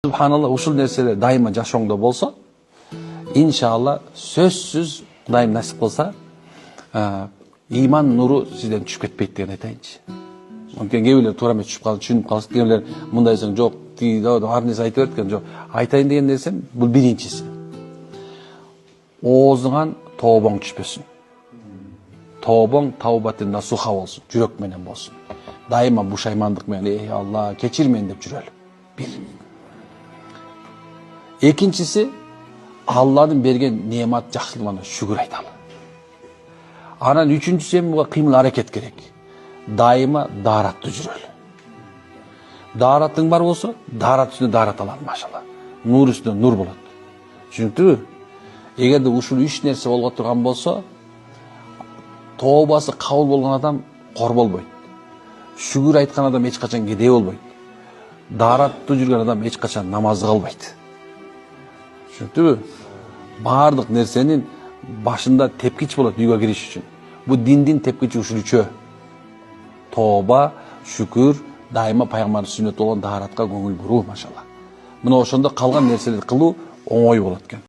Subhanallah, ушул нерселер дайыма жашооңдо болсо, иншалла сөзсүз Кудайым насип кылса, иман нуру сизден түшүп кетпейт деген айтайынчы. Мүмкүн кээ бирлер туура эмес түшүп калып, түшүнүп каласыз, кээ бирлер мындай десең, жок, ар нерсе айтып берет экен, жок. Айтайын деген нерсем бул биринчиси. Оозуңан тообоң түшпөсүн. Тообоң таубатын насуха болсун, жүрөк менен болсун. Дайыма бушаймандык менен, ey Алла, кечир мени деп жүрөлү. Бир. Экинчиси, Алланын берген неамат жакшылыгына шүгүр айталы. Анан үчүнчүсү эми буга кыймыл аракет керек. Дайыма daarаттуу жүрөлү. Daarатың бар болсо, daarат үстүнө daarат алалы, машалла. Нур үстүнө нур болот. Түшүнүктүбү? Эгерде ушул үч нерсе болго турган болсо, тообасы кабыл болгон адам кор болбойт. Шүгүр айткан адам эч качан кедей болбойт. Daarаттуу жүргөн адам эч качан намаз кылбайт. Түшүнүктүбү? Бардык нерсенин башында тепкич болот үйгө кириш үчүн. Бу диндин тепкичи ушул үчөө. Тооба, шүкүр, дайыма пайгамбар сүннөт болгон daarатка көңүл буруу, машалла. Мына ошондо калган нерселерди кылуу оңой болот экен.